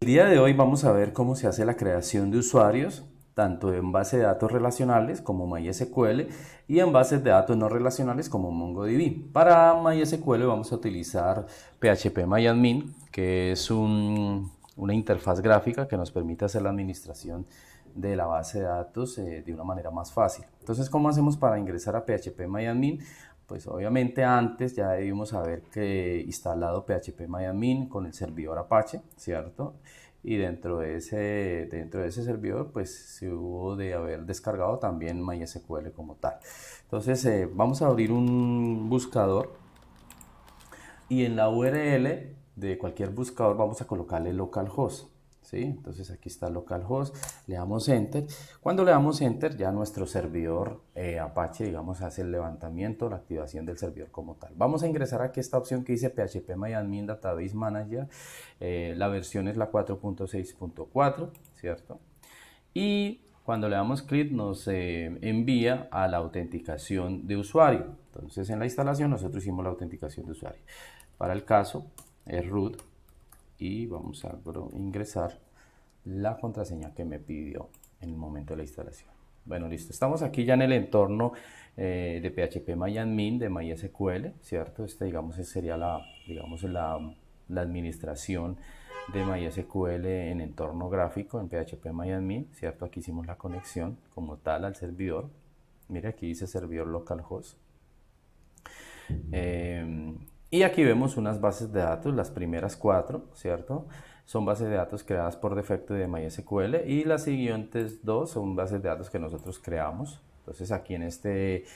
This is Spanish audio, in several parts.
El día de hoy vamos a ver cómo se hace la creación de usuarios, tanto en bases de datos relacionales como MySQL y en bases de datos no relacionales como MongoDB. Para MySQL vamos a utilizar PHP que es una interfaz gráfica que nos permite hacer la administración de la base de datos de una manera más fácil. Entonces, ¿cómo hacemos para ingresar a PHP Pues obviamente antes ya debimos haber instalado PHP con el servidor Apache, ¿cierto? Y dentro de ese servidor pues se hubo de haber descargado también MySQL como tal. Entonces vamos a abrir un buscador y en la URL de cualquier buscador vamos a colocarle localhost. ¿Sí? Entonces aquí está localhost, le damos enter. Cuando le damos enter ya nuestro servidor Apache, digamos, hace el levantamiento, la activación del servidor como tal. Vamos a ingresar aquí esta opción que dice PHP Database Manager. La versión es la 4.6.4, ¿cierto? Y cuando le damos clic nos envía a la autenticación de usuario. Entonces en la instalación nosotros hicimos la autenticación de usuario. Para el caso es root y vamos a ingresar la contraseña que me pidió en el momento de la instalación. Bueno, listo. Estamos aquí ya en el entorno de PHP de MySQL, ¿cierto? Digamos, sería la administración de MySQL en entorno gráfico en PHP ¿cierto? Aquí hicimos la conexión como tal al servidor. Mire, aquí dice servidor localhost. Y aquí vemos unas bases de datos, las primeras cuatro, ¿cierto? Son bases de datos creadas por defecto de MySQL y las siguientes dos son bases de datos que nosotros creamos. Entonces aquí en este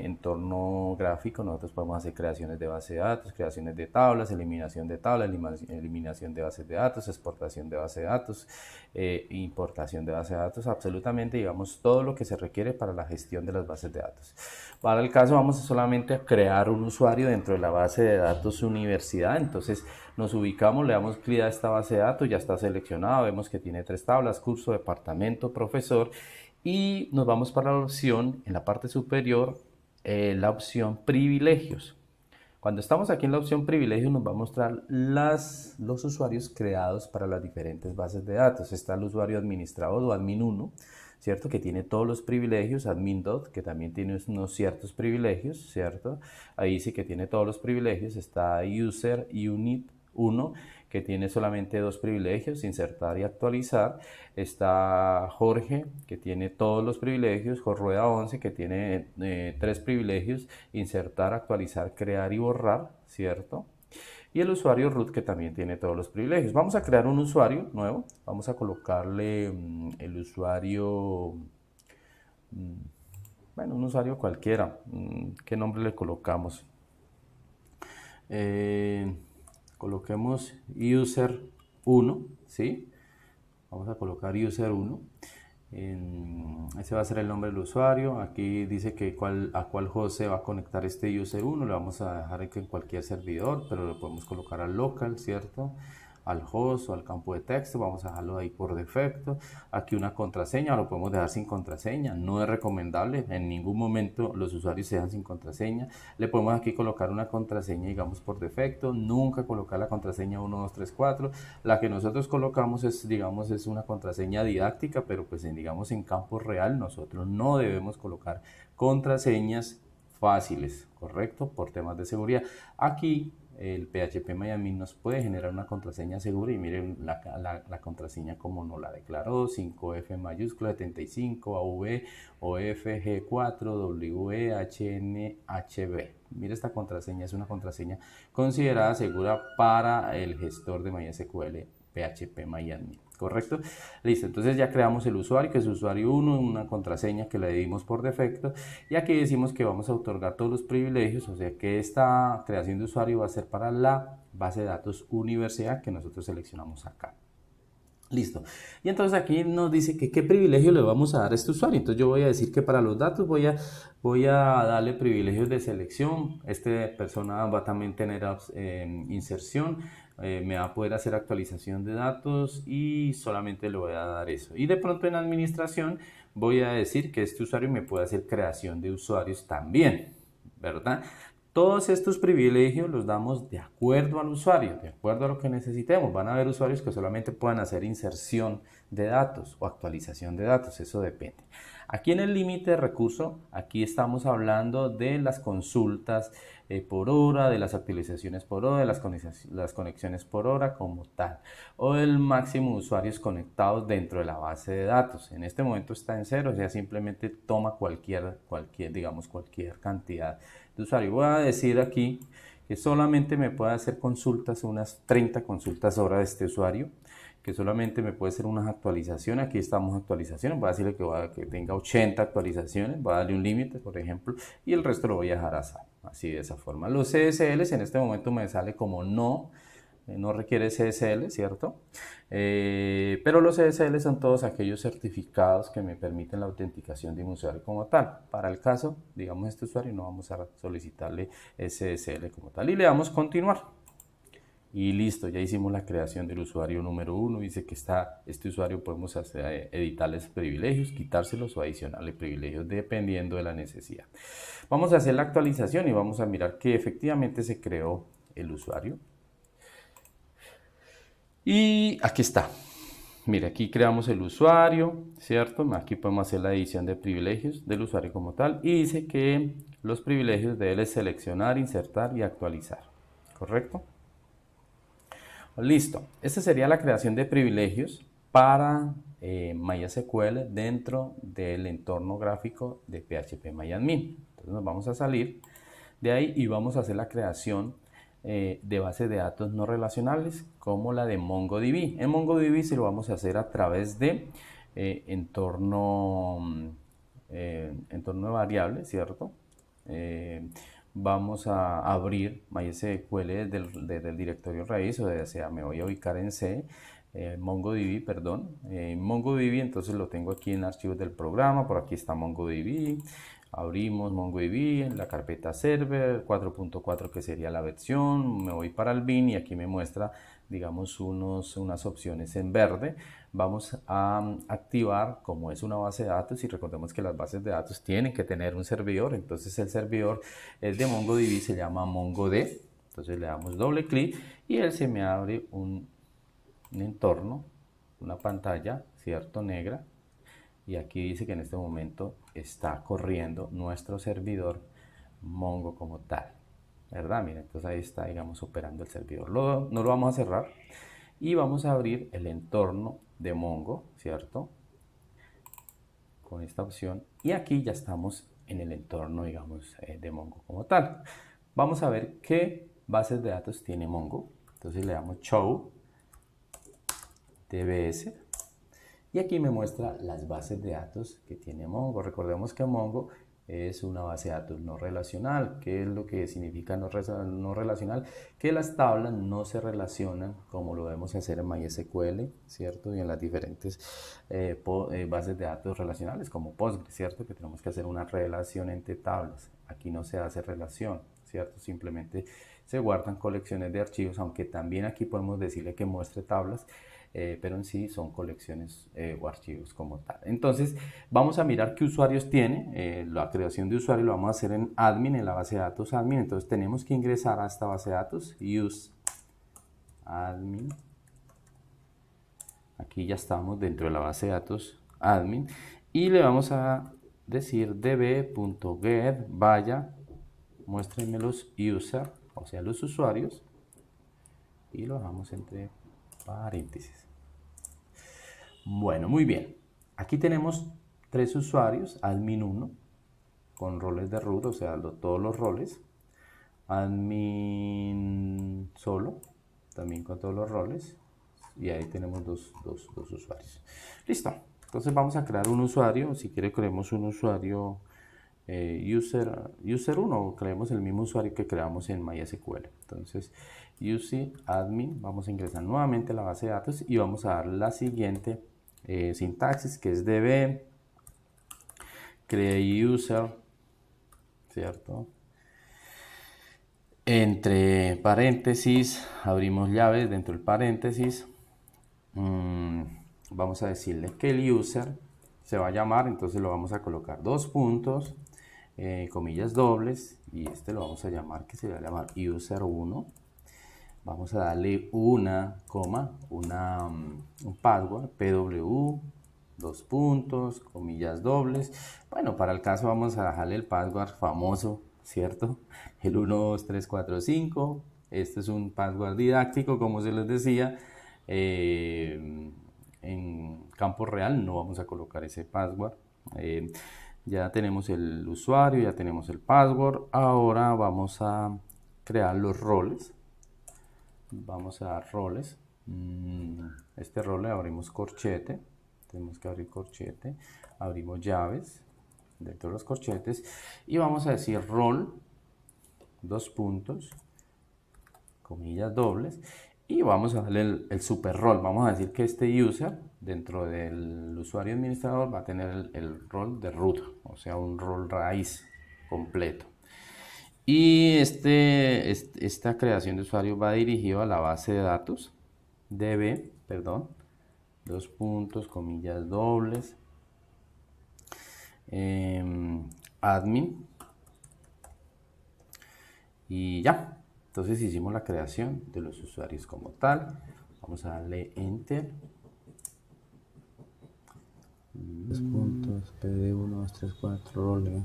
entorno gráfico nosotros podemos hacer creaciones de base de datos, creaciones de tablas, eliminación de tablas, eliminación de bases de datos, exportación de base de datos, importación de base de datos, absolutamente digamos todo lo que se requiere para la gestión de las bases de datos. Para el caso vamos solamente a crear un usuario dentro de la base de datos universidad, entonces nos ubicamos, le damos clic a esta base de datos, ya está seleccionado, vemos que tiene tres tablas, curso, departamento, profesor y nos vamos para la opción en la parte superior, la opción privilegios. Cuando estamos aquí en la opción privilegios nos va a mostrar los usuarios creados para las diferentes bases de datos. Está el usuario administrador o admin 1, ¿cierto? Que tiene todos los privilegios, admin 2, que también tiene unos ciertos privilegios, ¿cierto? Ahí sí que tiene todos los privilegios. Está user unit 1, que tiene solamente dos privilegios, insertar y actualizar. Está Jorge, que tiene todos los privilegios. Jorrueda 11, que tiene tres privilegios, insertar, actualizar, crear y borrar, ¿cierto? Y el usuario root, que también tiene todos los privilegios. Vamos a crear un usuario nuevo. Vamos a colocarle el usuario, bueno, un usuario cualquiera. ¿Qué nombre le colocamos? Eh, Coloquemos user 1, ¿sí? Vamos a colocar user 1. Ese va a ser el nombre del usuario. Aquí dice que a cuál host se va a conectar este user 1. Le vamos a dejar en cualquier servidor, pero lo podemos colocar al local, ¿cierto? Al host o al campo de texto. Vamos a dejarlo ahí por defecto. Aquí una contraseña, lo podemos dejar sin contraseña. No es recomendable. En ningún momento los usuarios se dejan sin contraseña. Le podemos aquí colocar una contraseña, digamos, por defecto. Nunca colocar la contraseña 1234. La que nosotros colocamos es, digamos, es una contraseña didáctica, pero pues digamos en campo real nosotros no debemos colocar contraseñas fáciles, ¿correcto? Por temas de seguridad. Aquí el PHP nos puede generar una contraseña segura y miren la contraseña como nos la declaró: 5F mayúscula 75 AV OF G4 WEHNHB. Mira, esta contraseña es una contraseña considerada segura para el gestor de MySQL PHP ¿correcto? Listo, entonces ya creamos el usuario, que es usuario 1, una contraseña que le dimos por defecto, y aquí decimos que vamos a otorgar todos los privilegios, o sea que esta creación de usuario va a ser para la base de datos universidad que nosotros seleccionamos acá. Listo. Y entonces aquí nos dice que qué privilegio le vamos a dar a este usuario. Entonces yo voy a decir que para los datos voy a darle privilegios de selección. Esta persona va a también tener inserción. Me va a poder hacer actualización de datos y solamente le voy a dar eso. Y de pronto en administración voy a decir que este usuario me puede hacer creación de usuarios también, ¿verdad? Todos estos privilegios los damos de acuerdo al usuario, de acuerdo a lo que necesitemos. Van a haber usuarios que solamente puedan hacer inserción de datos o actualización de datos, eso depende. Aquí en el límite de recurso, aquí estamos hablando de las consultas por hora, de las actualizaciones por hora, de las conexiones por hora como tal, o el máximo de usuarios conectados dentro de la base de datos. En este momento está en cero, o sea, simplemente toma cualquier cantidad de usuarios. Voy a decir aquí que solamente me puede hacer consultas, unas 30 consultas hora de este usuario, que solamente me puede hacer unas actualizaciones. Aquí estamos actualizaciones, voy a decirle que tenga 80 actualizaciones, voy a darle un límite, por ejemplo, y el resto lo voy a dejar así de esa forma. Los CSLs en este momento me sale como no requiere CSL, ¿cierto? Pero los CSL son todos aquellos certificados que me permiten la autenticación de un usuario como tal. Para el caso, digamos, este usuario no vamos a solicitarle SSL como tal y le damos continuar. Y listo, ya hicimos la creación del usuario número 1. Dice que este usuario podemos editarles privilegios, quitárselos o adicionarle privilegios dependiendo de la necesidad. Vamos a hacer la actualización y vamos a mirar que efectivamente se creó el usuario. Y aquí está. Mira, aquí creamos el usuario, ¿cierto? Aquí podemos hacer la edición de privilegios del usuario como tal. Y dice que los privilegios de él es seleccionar, insertar y actualizar. ¿Correcto? Listo. Esta sería la creación de privilegios para MySQL dentro del entorno gráfico de PHP-MyAdmin. Entonces nos vamos a salir de ahí y vamos a hacer la creación de bases de datos no relacionales como la de MongoDB. En MongoDB se lo vamos a hacer a través de entorno de variables, ¿cierto? Vamos a abrir MySQL desde el directorio raíz, o sea, me voy a ubicar en C, MongoDB, perdón, MongoDB, entonces lo tengo aquí en archivos del programa, por aquí está MongoDB, abrimos MongoDB en la carpeta server 4.4 que sería la versión, me voy para el bin y aquí me muestra, digamos, unas opciones en verde. Vamos a activar como es una base de datos y recordemos que las bases de datos tienen que tener un servidor, entonces el servidor de MongoDB se llama MongoD, entonces le damos doble clic y él se me abre un entorno, una pantalla, ¿cierto? Negra, y aquí dice que en este momento está corriendo nuestro servidor Mongo como tal, ¿verdad? Miren, entonces ahí está, digamos, operando el servidor. No lo vamos a cerrar y vamos a abrir el entorno de Mongo, ¿cierto? Con esta opción y aquí ya estamos en el entorno, digamos, de Mongo como tal. Vamos a ver qué bases de datos tiene Mongo. Entonces le damos Show DBS y aquí me muestra las bases de datos que tiene Mongo. Recordemos que Mongo es una base de datos no relacional. ¿Qué es lo que significa no relacional? Que las tablas no se relacionan como lo debemos hacer en MySQL, ¿cierto? Y en las diferentes bases de datos relacionales como Postgres, ¿cierto? Que tenemos que hacer una relación entre tablas. Aquí no se hace relación, ¿cierto? Simplemente se guardan colecciones de archivos, aunque también aquí podemos decirle que muestre tablas, pero en sí son colecciones o archivos como tal. Entonces vamos a mirar qué usuarios tiene. La creación de usuario lo vamos a hacer en admin, en la base de datos admin. Entonces tenemos que ingresar a esta base de datos, use admin. Aquí ya estamos dentro de la base de datos admin y le vamos a decir db.get vaya, muéstrenme los user, o sea los usuarios, y lo dejamos entre paréntesis. Bueno, muy bien. Aquí tenemos 3 usuarios, admin 1 con roles de root, o sea, todos los roles, admin solo, también con todos los roles, y ahí tenemos dos usuarios. Listo. Entonces vamos a crear un usuario. Si quiere creemos un usuario user 1 o creemos el mismo usuario que creamos en MySQL. Entonces use admin, vamos a ingresar nuevamente a la base de datos y vamos a dar la siguiente sintaxis, que es db create user, ¿cierto? Entre paréntesis abrimos llaves, dentro del paréntesis vamos a decirle que el user se va a llamar, entonces lo vamos a colocar 2 puntos, comillas dobles, y este lo vamos a llamar, que se va a llamar user1. Vamos a darle una coma, un password, pw, dos puntos, comillas dobles. Bueno, para el caso vamos a dejarle el password famoso, ¿cierto? El 1, 2, 3, 4, 5. Este es un password didáctico, como se les decía. En campo real no vamos a colocar ese password. Ya tenemos el usuario, ya tenemos el password. Ahora vamos a crear los roles. Vamos a dar roles. Este rol le abrimos corchete. Tenemos que abrir corchete. Abrimos llaves dentro de los corchetes. Y vamos a decir rol, dos puntos, comillas dobles. Y vamos a darle el super rol. Vamos a decir que este user, dentro del usuario administrador, va a tener el rol de root. O sea, un rol raíz completo. Y esta creación de usuario va dirigido a la base de datos db, perdón, dos puntos, comillas dobles, admin, y ya. Entonces hicimos la creación de los usuarios como tal. Vamos a darle enter. Dos puntos, pd 1, 2, 3, 4, role.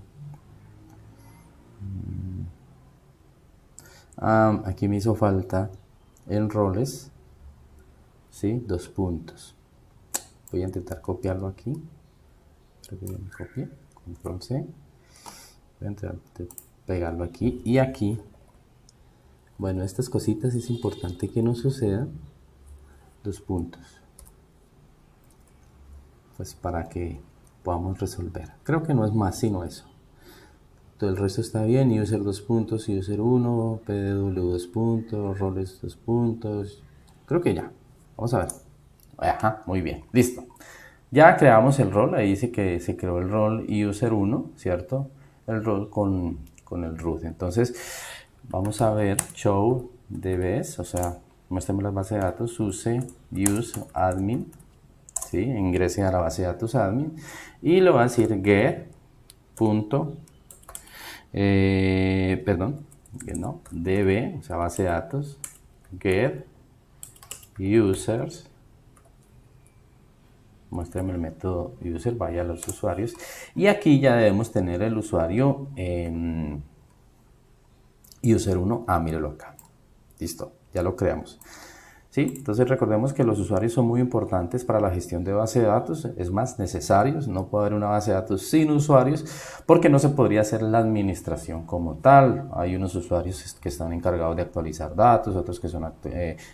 Aquí me hizo falta en roles, ¿sí? Dos puntos. Voy a intentar copiarlo aquí. Creo que ya me copié. Control C. Voy a intentar pegarlo aquí y aquí. Bueno, estas cositas es importante que no sucedan. Dos puntos. Pues para que podamos resolver. Creo que no es más sino eso. Todo el resto está bien, user 2 puntos, user 1, pdw 2 puntos, roles 2 puntos. Creo que ya. Vamos a ver. Ajá, muy bien, listo. Ya creamos el rol, ahí dice que se creó el rol user 1, ¿cierto? El rol con el root. Entonces, vamos a ver show dbs, o sea, muéstrame las bases de datos, use admin, ¿sí? Ingrese a la base de datos admin y le va a decir get punto db, o sea, base de datos, get users, muéstrame el método user, vaya a los usuarios, y aquí ya debemos tener el usuario user1, míralo acá, listo, ya lo creamos. ¿Sí? Entonces recordemos que los usuarios son muy importantes para la gestión de base de datos, es más, necesarios, no puede haber una base de datos sin usuarios porque no se podría hacer la administración como tal. Hay unos usuarios que están encargados de actualizar datos, otros que son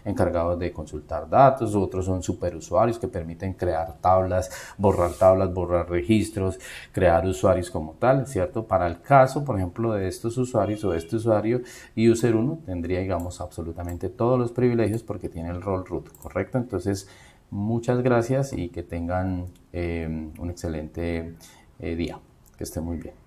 encargados de consultar datos, otros son superusuarios que permiten crear tablas, borrar registros, crear usuarios como tal, ¿cierto? Para el caso, por ejemplo, de estos usuarios o de este usuario user1 tendría, digamos, absolutamente todos los privilegios porque tiene el rol root, ¿correcto? Entonces, muchas gracias y que tengan un excelente día. Que esté muy bien.